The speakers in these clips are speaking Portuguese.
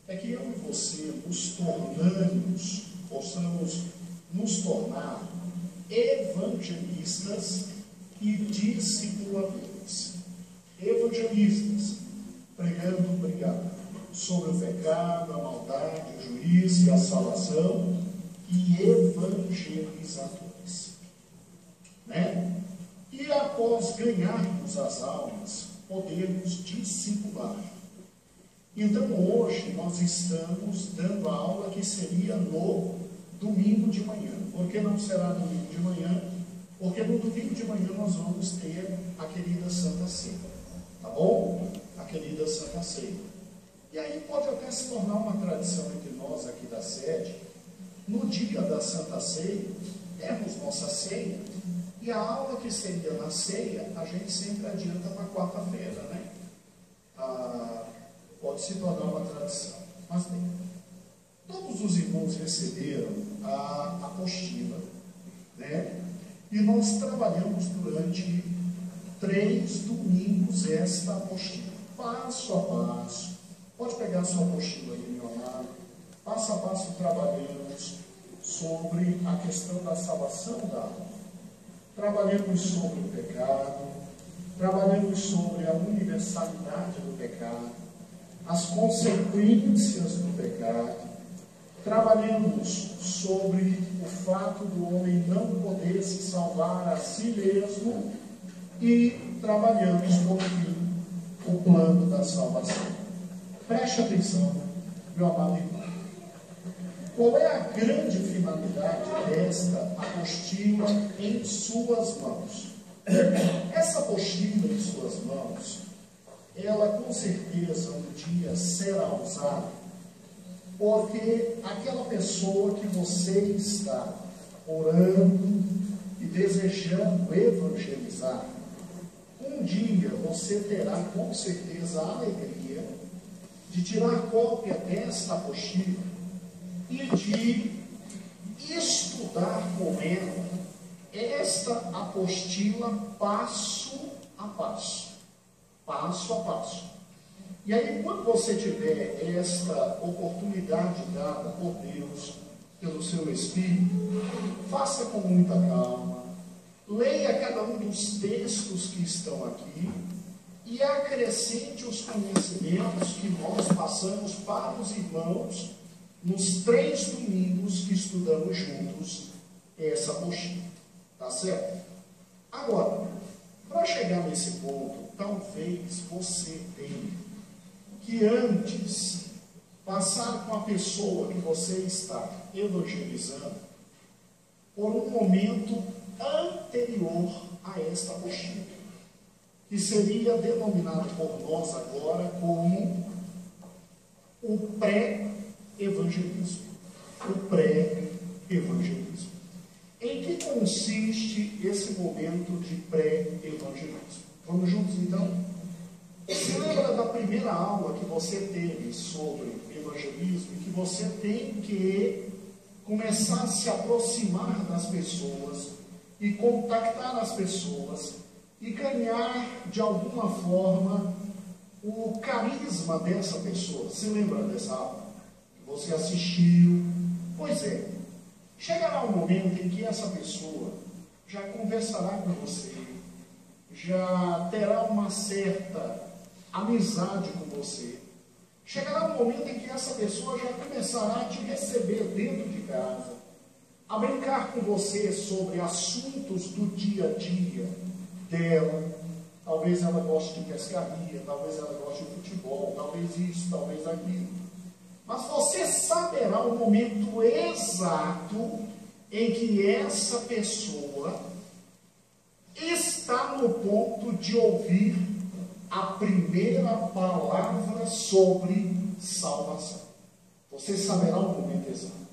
é que eu e você possamos nos tornar evangelistas e discipuladores. Evangelistas, pregando sobre o pecado, a maldade, o juízo e a salvação, e evangelizadores. Né? E após ganharmos as almas, podemos discipular. Então hoje nós estamos dando a aula que seria no domingo de manhã. Por que não será domingo de manhã? Porque no domingo de manhã nós vamos ter a querida Santa Ceia. Tá bom? A querida Santa Ceia. E aí pode até se tornar uma tradição entre nós aqui da sede, no dia da Santa Ceia, temos nossa ceia, e a aula que seria na ceia, a gente sempre adianta para quarta-feira, né? Pode se tornar uma tradição. Mas bem, todos os irmãos receberam a apostila, né? E nós trabalhamos durante 3 domingos esta apostila, passo a passo. Pode pegar a sua apostila aí, meu amado. Passo a passo trabalhamos sobre a questão da salvação da alma. Trabalhamos sobre o pecado, trabalhamos sobre a universalidade do pecado, as consequências do pecado, trabalhamos sobre o fato do homem não poder se salvar a si mesmo e trabalhamos, por fim, o plano da salvação. Preste atenção, meu amado irmão. Qual é a grande finalidade desta apostila em suas mãos? Essa apostila em suas mãos, ela com certeza um dia será usada, porque aquela pessoa que você está orando e desejando evangelizar, um dia você terá com certeza a alegria de tirar cópia desta apostila e de estudar com ela esta apostila passo a passo. Passo a passo. E aí, quando você tiver esta oportunidade dada por Deus, pelo seu Espírito, faça com muita calma, leia cada um dos textos que estão aqui e acrescente os conhecimentos que nós passamos para os irmãos nos 3 domingos que estudamos juntos essa apostila. Tá certo? Agora, para chegar nesse ponto, talvez você tenha que antes passar com a pessoa que você está evangelizando por um momento anterior a esta apostila, que seria denominado por nós agora como o pré-evangelismo. O pré-evangelismo. Em que consiste esse momento de pré-evangelismo? Vamos juntos então? Se lembra da primeira aula que você teve sobre evangelismo e que você tem que começar a se aproximar das pessoas e contactar as pessoas e ganhar de alguma forma o carisma dessa pessoa? Se lembra dessa aula que você assistiu? Pois é, chegará um momento em que essa pessoa já conversará com você, já terá uma certa amizade com você. Chegará um momento em que essa pessoa já começará a te receber dentro de casa, a brincar com você sobre assuntos do dia a dia dela. Talvez ela goste de pescaria, talvez ela goste de futebol, talvez isso, talvez aquilo. Mas você saberá o momento exato em que essa pessoa está no ponto de ouvir a primeira palavra sobre salvação. Você saberá o momento exato.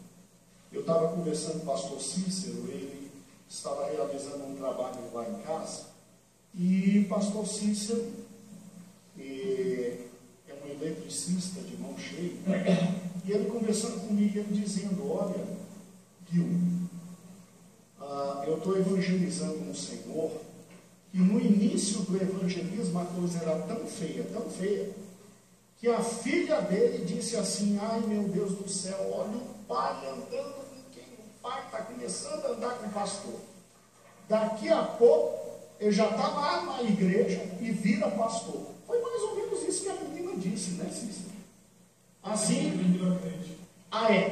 Eu estava conversando com o pastor Cícero, ele estava realizando um trabalho lá em casa, e o pastor Cícero é um eletricista de mão cheia, e ele conversando comigo, ele dizendo: olha, Gil, eu estou evangelizando um senhor, e no início do evangelismo a coisa era tão feia, que a filha dele disse assim: ai meu Deus do céu, olha o pai andando com quem? O pai está começando a andar com o pastor. Daqui a pouco ele já está lá na igreja e vira pastor. Foi mais ou menos isso que a menina disse, né, Cícero? Assim,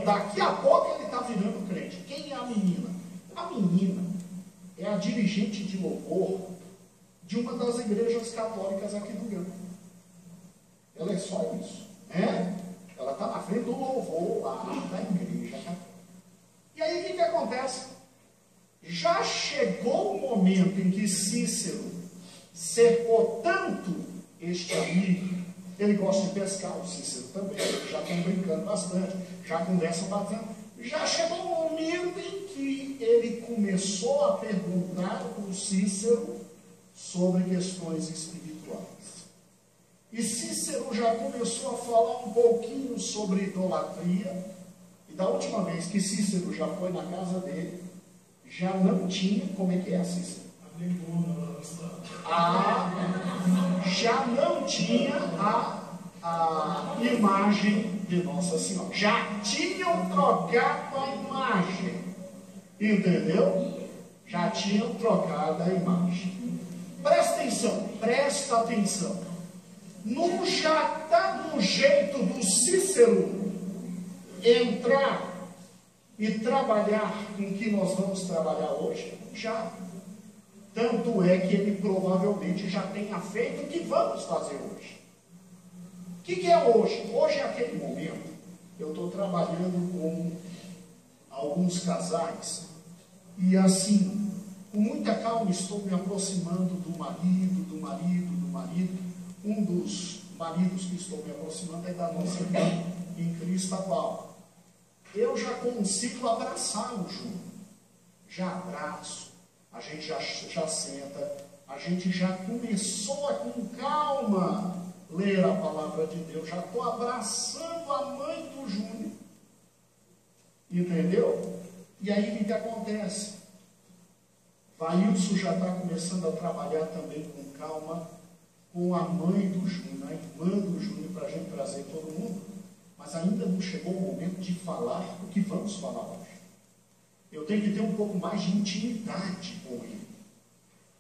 daqui a pouco ele está virando crente. Quem é a menina? A menina é a dirigente de louvor de uma das igrejas católicas aqui do Rio. Ela é só isso, né? Ela está na frente do louvor lá da igreja católica. E aí o que acontece? Já chegou o momento em que Cícero cercou tanto este amigo. Ele gosta de pescar, o Cícero também, já estão brincando bastante, já conversam bastante. Já chegou um momento em que ele começou a perguntar para o Cícero sobre questões espirituais. E Cícero já começou a falar um pouquinho sobre idolatria. E da última vez que Cícero já foi na casa dele, já não tinha, como é que é, Cícero? Já não tinha a imagem de Nossa Senhora. Já tinham trocado a imagem. Entendeu? Já tinham trocado a imagem. Presta atenção. Não já está no jeito do Cícero entrar e trabalhar com o que nós vamos trabalhar hoje? Já. Tanto é que ele provavelmente já tenha feito o que vamos fazer hoje. O que é hoje? Hoje é aquele momento. Eu estou trabalhando com alguns casais e assim, com muita calma, estou me aproximando do marido. Um dos maridos que estou me aproximando é da nossa irmã em Cristo, a Paula. Eu já consigo abraçar o Júnior. Já abraço. A gente já senta. A gente já começou a, com calma, ler a palavra de Deus. Já estou abraçando a mãe do Júnior. Entendeu? E aí o que acontece? Vailson já está começando a trabalhar também com calma com a mãe do Júnior, a irmã do Júnior, para a gente trazer todo mundo. Mas ainda não chegou o momento de falar o que vamos falar hoje. Eu tenho que ter um pouco mais de intimidade com ele.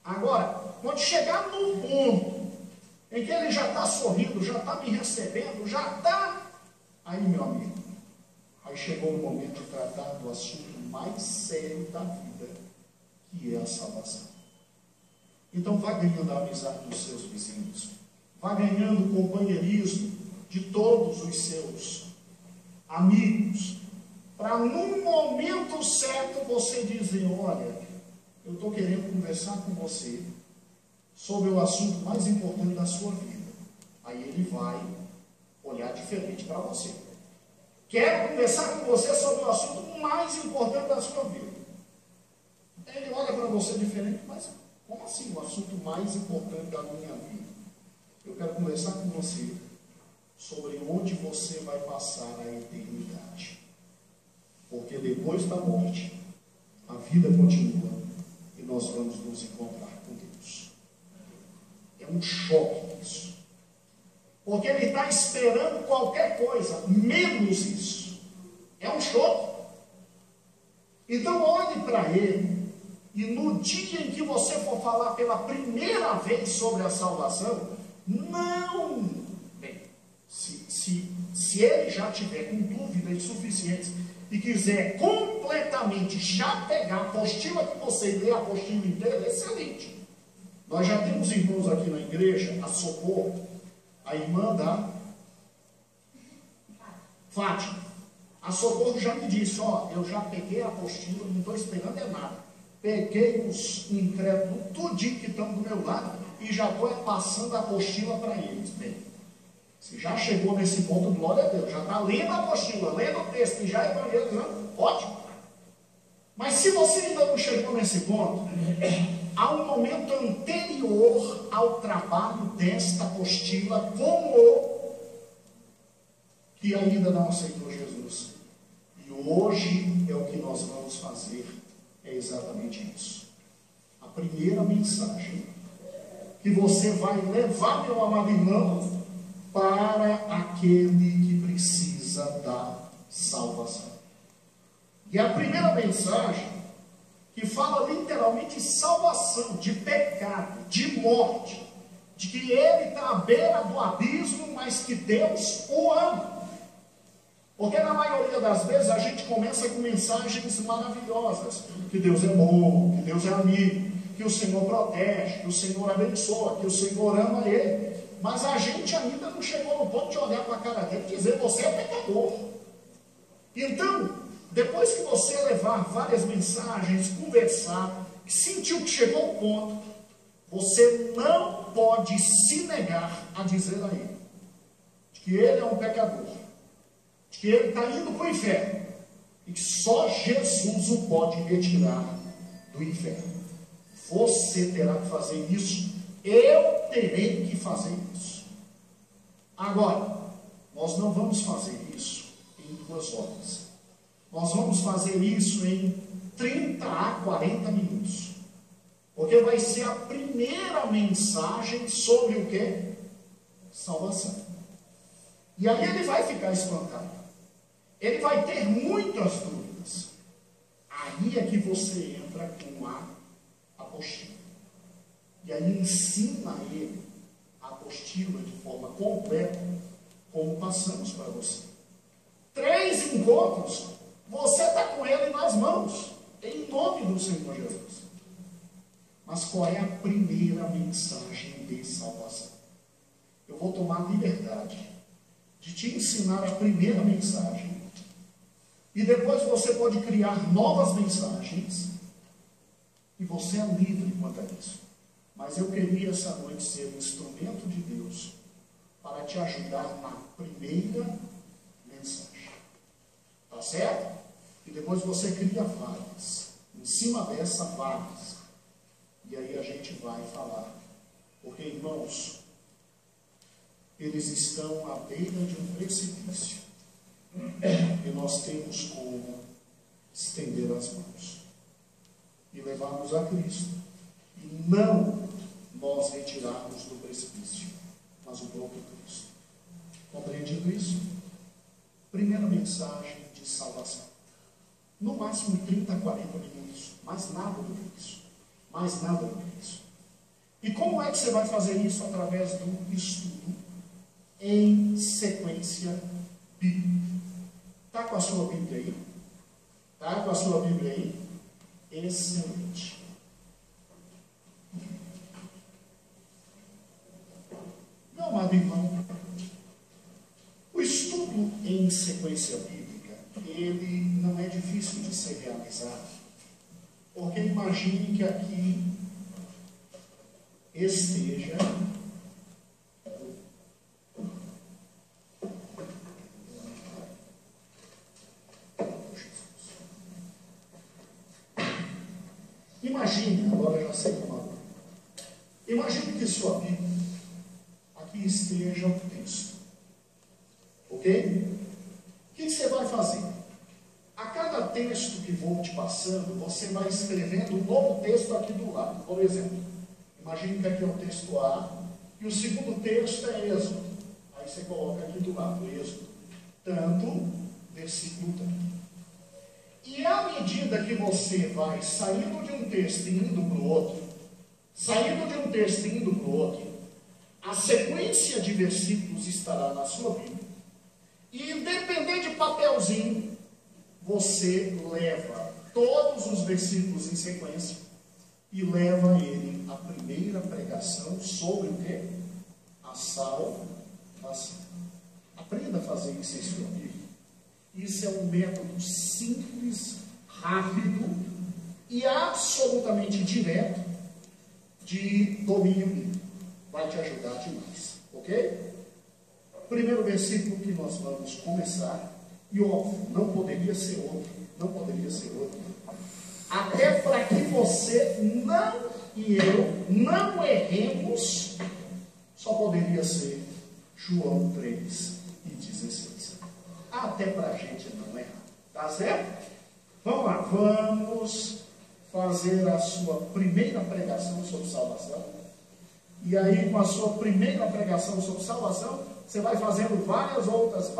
Agora, quando chegar no ponto em que ele já está sorrindo, já está me recebendo, já está... Aí, meu amigo, aí chegou o momento de tratar do assunto mais sério da vida, que é a salvação. Então, vá ganhando a amizade dos seus vizinhos. Vá ganhando o companheirismo de todos os seus amigos. Para, num momento certo, você dizer: olha, eu estou querendo conversar com você sobre o assunto mais importante da sua vida. Aí ele vai olhar diferente para você. Quero conversar com você sobre o assunto mais importante da sua vida. Ele olha para você diferente, mas como assim o assunto mais importante da minha vida? Eu quero conversar com você sobre onde você vai passar a eternidade. Porque depois da morte, a vida continua e nós vamos nos encontrar com Deus. É um choque isso. Porque ele está esperando qualquer coisa, menos isso. É um choque. Então olhe para ele. E no dia em que você for falar pela primeira vez sobre a salvação, não... Bem, se ele já tiver com dúvidas suficientes e quiser completamente já pegar a apostila que você lê, a apostila inteira, excelente. Nós já temos irmãos aqui na igreja, a Socorro, a irmã da Fátima. A Socorro já me disse: ó, eu já peguei a apostila, não estou esperando é nada. Peguei os incrédulos, tudinho que estão do meu lado, e já estou passando a apostila para eles. Bem, se já chegou nesse ponto, glória a Deus, já está lendo a apostila, lendo o texto e já evangelizando, ótimo. Mas se você ainda não chegou nesse ponto, há um momento anterior ao trabalho desta apostila com o que ainda não aceitou Jesus. E hoje é o que nós vamos fazer. É exatamente isso. A primeira mensagem que você vai levar, meu amado irmão, para aquele que precisa da salvação. E a primeira mensagem, que fala literalmente de salvação, de pecado, de morte, de que ele está à beira do abismo, mas que Deus o ama. Porque na maioria das vezes a gente começa com mensagens maravilhosas, que Deus é bom, que Deus é amigo, que o Senhor protege, que o Senhor abençoa, que o Senhor ama ele. Mas a gente ainda não chegou no ponto de olhar para a cara dele e dizer, você é pecador. Então, depois que você levar várias mensagens, conversar, sentiu que chegou ao ponto, você não pode se negar a dizer a ele que ele é um pecador, que ele está indo para o inferno e que só Jesus o pode retirar do inferno. Você terá que fazer isso, eu terei que fazer isso. Agora, nós não vamos fazer isso em 2 horas. Nós vamos fazer isso em 30 a 40 minutos. Porque vai ser a primeira mensagem sobre o que? Salvação. E aí ele vai ficar espantado. Ele vai ter muitas dúvidas. Aí é que você entra com a apostila. E aí ensina ele a apostila de forma completa, como passamos para você. 3 encontros, você está com ele nas mãos, em nome do Senhor Jesus. Mas qual é a primeira mensagem de salvação? Eu vou tomar liberdade de te ensinar a primeira mensagem, e depois você pode criar novas mensagens, e você é livre quanto a isso. Mas eu queria essa noite ser um instrumento de Deus para te ajudar na primeira mensagem. Tá certo? E depois você cria várias. Em cima dessa, várias. E aí a gente vai falar. Porque, irmãos, eles estão à beira de um precipício. E nós temos como estender as mãos e levarmos a Cristo. E não nós retirarmos do precipício, mas o próprio Cristo. Compreendido isso? Primeira mensagem de salvação. No máximo 30 a 40 minutos. Mais nada do que isso. Mais nada do que isso. E como é que você vai fazer isso? Através do estudo em sequência bíblica. Está com a sua Bíblia aí? Está com a sua Bíblia aí? Excelente. Meu amado irmão, o estudo em sequência bíblica, ele não é difícil de ser realizado. Porque imagine que aqui esteja imagine, agora eu já sei como é. Imagine que sua Bíblia aqui esteja o texto. Ok? O que você vai fazer? A cada texto que vou te passando, você vai escrevendo um novo texto aqui do lado. Por exemplo, imagine que aqui é o texto A, e o segundo texto é Êxodo. Aí você coloca aqui do lado, Êxodo. Tanto, versículo tanto. E à medida que você vai saindo de um texto e indo para o outro, saindo de um texto e indo para o outro, a sequência de versículos estará na sua Bíblia. E independente de papelzinho, você leva todos os versículos em sequência e leva ele à primeira pregação sobre o quê? A salvação. Aprenda a fazer isso em sua Bíblia. Isso é um método simples, rápido e absolutamente direto de domínio bíblico. Vai te ajudar demais, ok? Primeiro versículo que nós vamos começar, e óbvio, não poderia ser outro, até para que você não e eu não erremos, só poderia ser João 3:16. Até para a gente não errar, tá certo? Vamos lá, vamos fazer a sua primeira pregação sobre salvação. E aí, com a sua primeira pregação sobre salvação, você vai fazendo várias outras,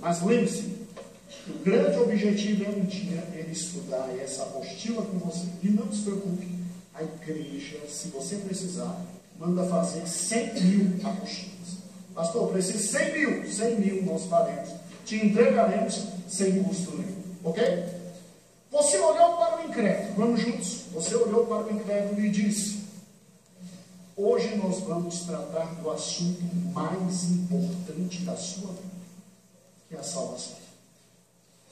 mas lembre-se, o grande objetivo é um dia ele estudar essa apostila com você. E não se preocupe, a igreja, se você precisar, manda fazer 100.000 apostilas. Pastor, eu preciso 100.000 nós faremos. Te entregaremos sem custo nenhum. Ok? Você olhou para o incrédulo, vamos juntos. Você olhou para o incrédulo e disse: hoje nós vamos tratar do assunto mais importante da sua vida, que é a salvação.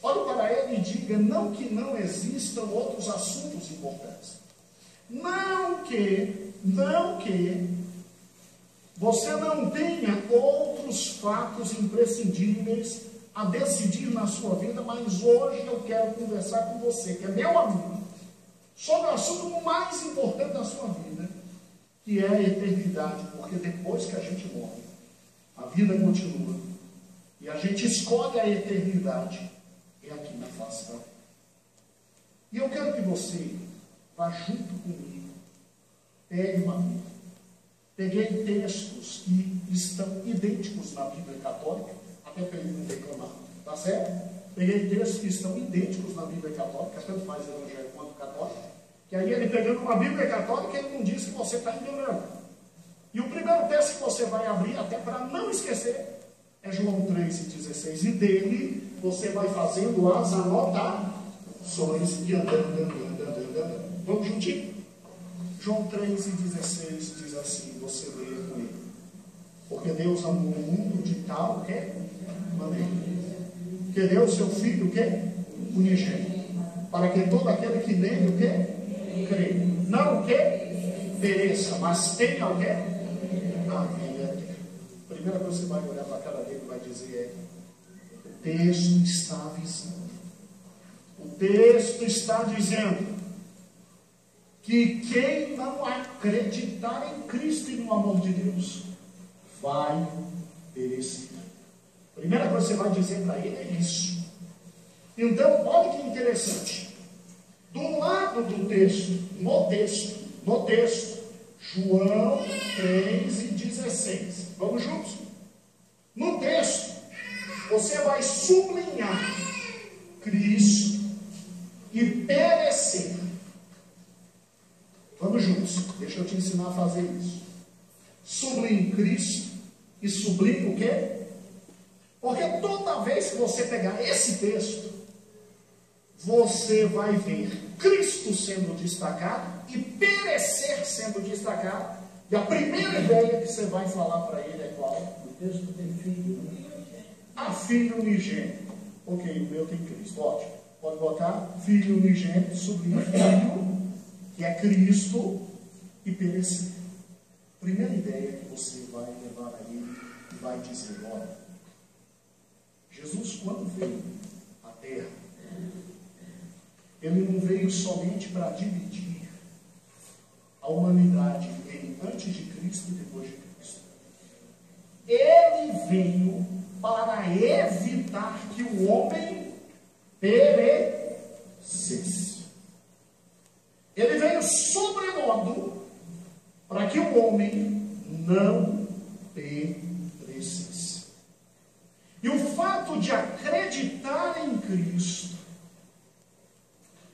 Olhe para ele e diga: não que não existam outros assuntos importantes. Não que você não tenha outros fatos imprescindíveis a decidir na sua vida, mas hoje eu quero conversar com você, que é meu amigo, sobre o assunto mais importante da sua vida, que é a eternidade, porque depois que a gente morre, a vida continua, e a gente escolhe a eternidade, é aqui na face da terra. E eu quero que você vá junto comigo, pegue uma Bíblia. Peguei textos que estão idênticos na Bíblia Católica, até para ele não reclamar, tá certo? Peguei textos que estão idênticos na Bíblia Católica, tanto faz evangélico quanto católico, que aí ele pegando uma Bíblia Católica, ele não diz que você está enganando. E o primeiro texto que você vai abrir, até para não esquecer, é João 3,16, e dele você vai fazendo as anotações e andando. Vamos juntinho? João 3,16 diz assim, você lê com ele: porque Deus amou o mundo de tal maneira, que deu o seu Filho unigênito, para que todo aquele que nele crê, não pereça, mas tenha a vida eterna. A primeira coisa que você vai olhar para a cara dele e vai dizer é: o texto está avisando, o texto está dizendo que quem não acreditar em Cristo e no amor de Deus vai perecer. A primeira coisa que você vai dizer para ele é isso. Então, olha que interessante. Do lado do texto, no texto, João 3,16. Vamos juntos? No texto, você vai sublinhar Cristo e perecer. Vamos juntos, deixa eu te ensinar a fazer isso. Sublinhe Cristo e sublinhe o quê? Porque toda vez que você pegar esse texto, você vai ver Cristo sendo destacado e perecer sendo destacado. E a primeira ideia que você vai falar para ele é qual? O texto tem filho, né? A filho unigênito. Ok, o meu tem Cristo, ótimo. Pode botar filho unigênito, sublinhe filho, que é Cristo, e perecer. Primeira ideia que você vai levar a ele e vai dizer: olha, Jesus, quando veio à terra, ele não veio somente para dividir a humanidade em antes de Cristo e depois de Cristo. Ele veio para evitar que o homem perecesse. Ele veio sobremodo para que o homem não perecesse. E o fato de acreditar em Cristo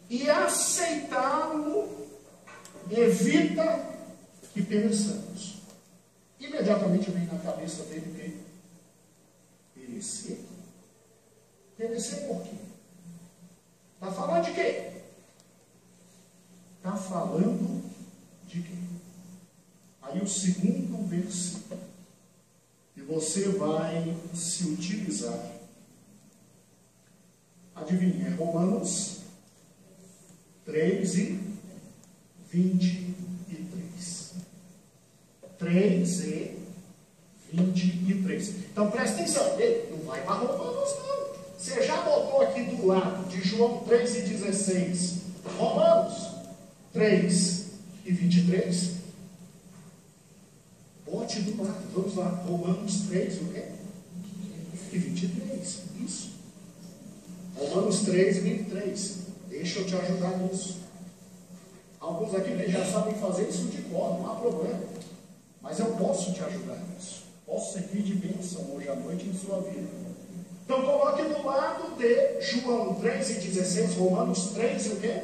e aceitá-lo evita que pereçamos. Imediatamente vem na cabeça dele o quê? Perecer. Perecer por quê? Está falando de quê? Está falando de quê? Aí o segundo versículo que você vai se utilizar, adivinha, é Romanos 3:23. 3:23. Então presta atenção, ele não vai para Romanos não. Você já botou aqui do lado de João 3:16, Romanos 3:23. Bote do lado, vamos lá, Romanos 3, o quê? E 23, isso. Romanos 3:23. Deixa eu te ajudar nisso. Alguns aqui já sabem fazer isso de cor, não há problema. Mas eu posso te ajudar nisso. possa servir de bênção hoje à noite em sua vida. Então coloque do lado de João 3:16, Romanos 3 e o quê?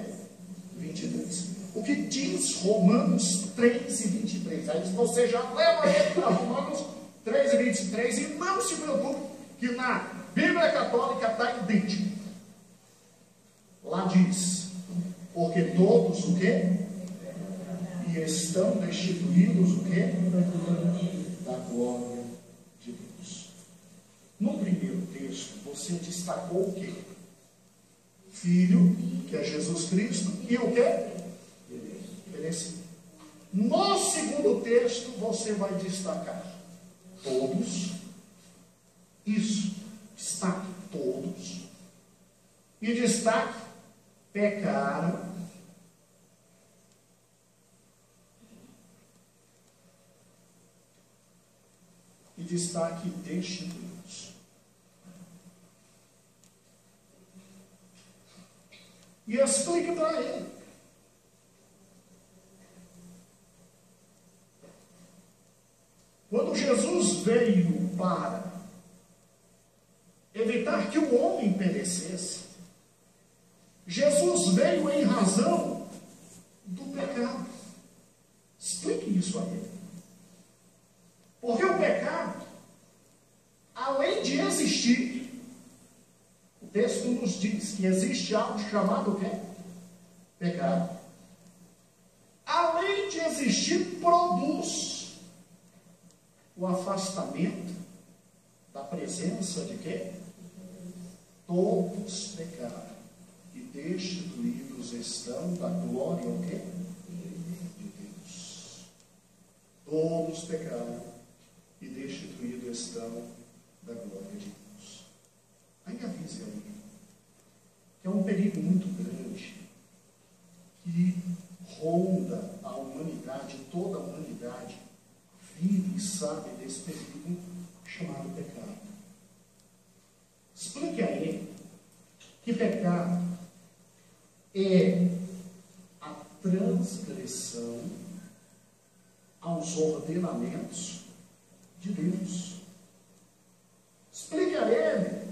23. O que diz Romanos 3:23? Aí você já leva ele para Romanos 3:23 e não se preocupe que na Bíblia Católica está idêntico. Lá diz, porque todos o quê? E estão destituídos o quê? Da glória de Deus. No primeiro texto, você destacou o quê? Filho, que é Jesus Cristo, e o quê? Merecido. No segundo texto, você vai destacar todos, isso, destaque todos, e destaque pecaram, e destaque destituídos. E explique para ele. Quando Jesus veio para evitar que o homem perecesse, Jesus veio em razão do pecado. Explique isso a ele. Porque o pecado, além de existir, o texto nos diz que existe algo chamado o quê? Pecado. Além de existir, produz o afastamento da presença de quê? Todos pecaram e destituídos estão da glória o quê? De Deus. Todos pecaram e destituídos estão da glória de Deus. Aí avise aí que é um perigo muito grande que ronda a humanidade, toda a humanidade vive e sabe desse perigo chamado pecado. Explique a ele que pecado é a transgressão aos ordenamentos de Deus. Explique a ele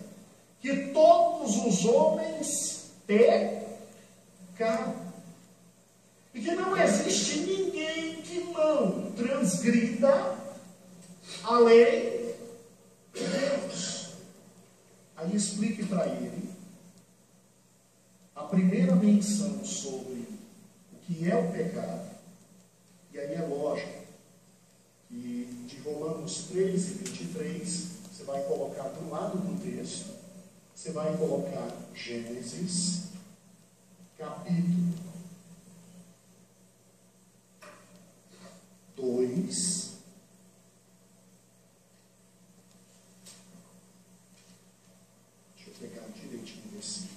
que todos os homens pecaram e que não existe ninguém que não transgrida a lei de Deus. Aí explique para ele a primeira menção sobre o que é o pecado. E aí é lógico que de Romanos 3:23, você vai colocar do lado do texto, você vai colocar Gênesis, capítulo 2, deixa eu pegar direitinho o versículo.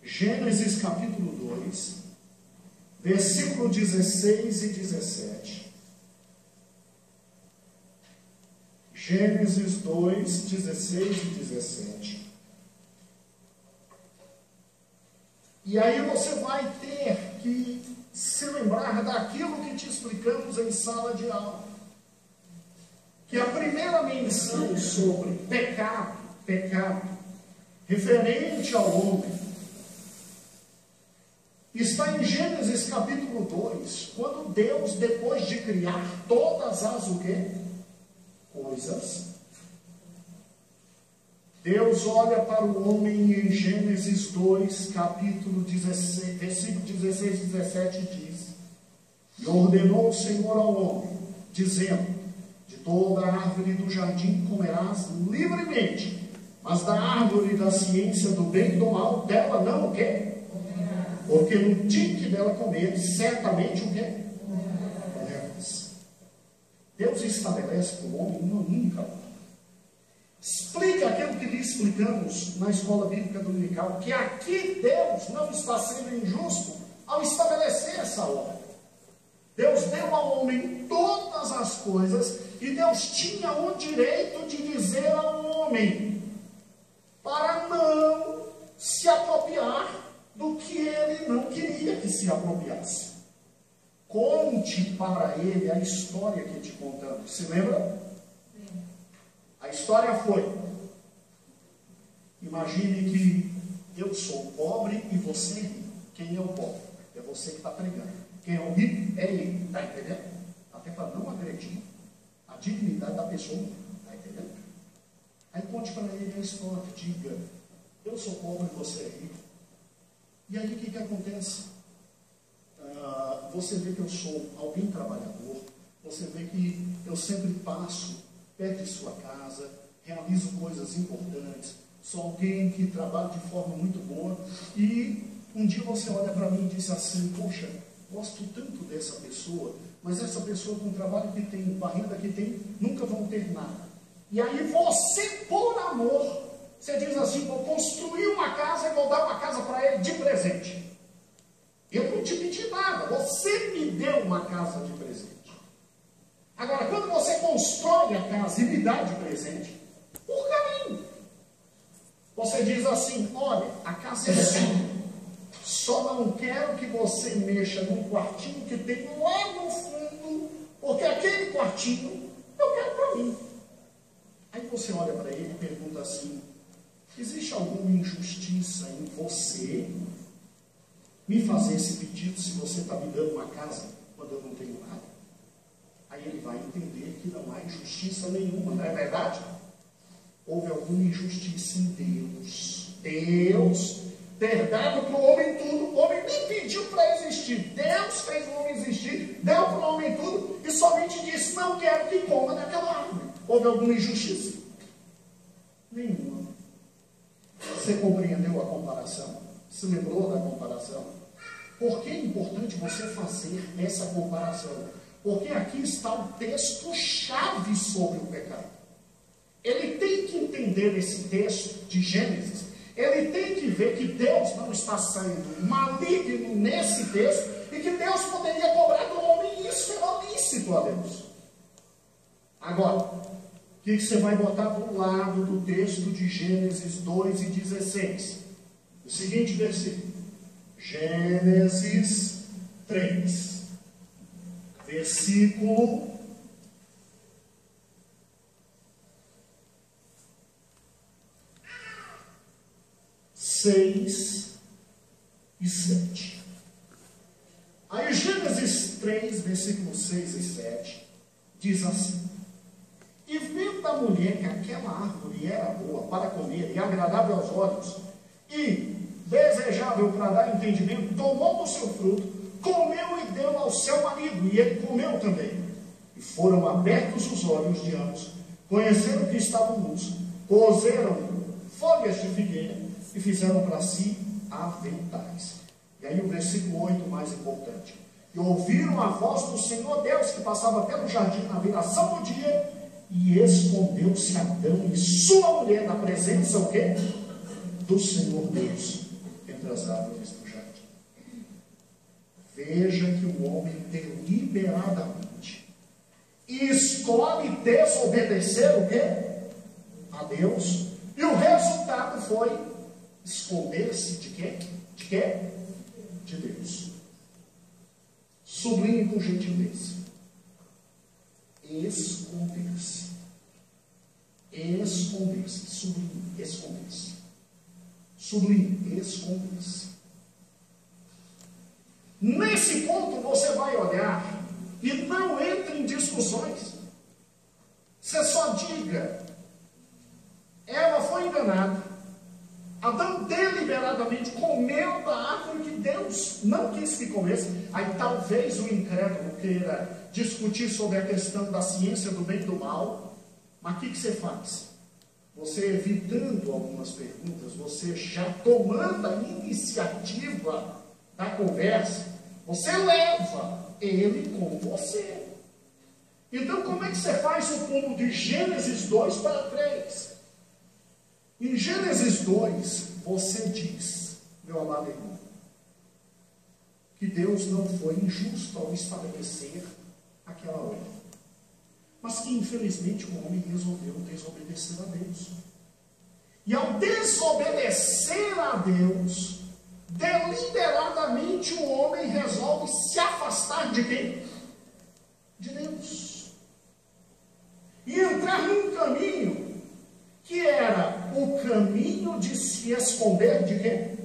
Gênesis capítulo 2, versículo 16 e 17. Gênesis 2, 16 e 17. E aí você vai ter que se lembrar daquilo que te explicamos em sala de aula. Que a primeira menção sobre pecado, referente ao homem, está em Gênesis capítulo 2, quando Deus, depois de criar todas as o quê? Coisas, Deus olha para o homem em Gênesis 2, capítulo 16, versículo 16 e 17 diz: e ordenou o Senhor ao homem, dizendo: de toda a árvore do jardim comerás livremente, mas da árvore da ciência do bem e do mal, dela não o quê? Porque no dia que dela comer, certamente o quê? Morrerás. Deus estabelece para o homem uma única lei. Explica aquilo que lhe explicamos na escola bíblica dominical, que aqui Deus não está sendo injusto ao estabelecer essa ordem. Deus deu ao homem todas as coisas e Deus tinha o direito de dizer ao homem para não se apropriar do que ele não queria que se apropriasse. Conte para ele a história que te contamos. Se lembra? A história foi: imagine que eu sou pobre e você é rico. Quem é o pobre? É você que está pregando. Quem é o rico? É ele. Está entendendo? Até para não agredir a dignidade da pessoa. Está entendendo? Aí conte para ele a história. Diga: eu sou pobre e você é rico. E aí o que acontece? Você vê que eu sou alguém trabalhador. Você vê que eu sempre passo perto de sua casa, realizo coisas importantes, sou alguém que trabalha de forma muito boa. E um dia você olha para mim e diz assim: poxa, gosto tanto dessa pessoa, mas essa pessoa com o trabalho que tem, com a renda que tem, nunca vão ter nada. E aí você, por amor, você diz assim: vou construir uma casa e vou dar uma casa para ele de presente. Eu não te pedi nada, você me deu uma casa de presente. Agora, quando você constrói a casa e me dá de presente, por caminho, você diz assim: olha, a casa é sua, só não quero que você mexa num quartinho que tem lá no fundo, porque aquele quartinho eu quero para mim. Aí você olha para ele e pergunta assim: existe alguma injustiça em você me fazer esse pedido se você está me dando uma casa quando eu não tenho nada? Aí ele vai entender que não há injustiça nenhuma, não é verdade? Houve alguma injustiça em Deus. Deus ter dado para o homem tudo, o homem nem pediu para existir. Deus fez o homem existir, deu para o homem tudo e somente disse: não quero que coma daquela árvore. Houve alguma injustiça? Nenhuma. Você compreendeu a comparação? Se lembrou da comparação? Por que é importante você fazer essa comparação? Porque aqui está o texto-chave sobre o pecado. Ele tem que entender esse texto de Gênesis. Ele tem que ver que Deus não está sendo maligno nesse texto e que Deus poderia cobrar do homem, e isso é lícito a Deus. Agora, o que você vai botar do lado do texto de Gênesis 2:16? O seguinte versículo. Gênesis 3, versículo 6 e 7. Aí Gênesis 3, versículos 6 e 7, diz assim: e vendo a mulher que aquela árvore era boa para comer e agradável aos olhos, e desejável para dar entendimento, tomou do seu fruto, comeu e deu ao seu marido, e ele comeu também. E foram abertos os olhos de ambos, conheceram que estavam nus, coseram folhas de figueira e fizeram para si aventais. E aí o versículo 8, mais importante: e ouviram a voz do Senhor Deus que passava pelo jardim na viração do dia, e escondeu-se Adão e sua mulher na presença, o quê? Do Senhor Deus, entre as árvores do jardim. Veja que o homem deliberadamente escolhe desobedecer o quê? A Deus. E o resultado foi esconder-se de quê? De quê? De Deus. Sublinhe por gentileza. Esconder-se. Esconder-se. Sublinhe. Esconder-se. Sublinhe. Esconder-se. Nesse ponto você vai olhar e não entre em discussões. Você só diga: ela foi enganada. Adão deliberadamente comeu da árvore que Deus não quis que comesse. Aí talvez o incrédulo queira discutir sobre a questão da ciência do bem e do mal. Mas o que você faz? Você evitando algumas perguntas, você já tomando a iniciativa da conversa, você leva ele com você. Então como é que você faz o pulo de Gênesis 2 para 3? Em Gênesis 2, você diz, meu amado irmão, que Deus não foi injusto ao estabelecer aquela ordem, mas que infelizmente o homem resolveu desobedecer a Deus. E ao desobedecer a Deus, deliberadamente o homem resolve se afastar de quem? de Deus. E entrar num caminho que era o caminho de se esconder de quê?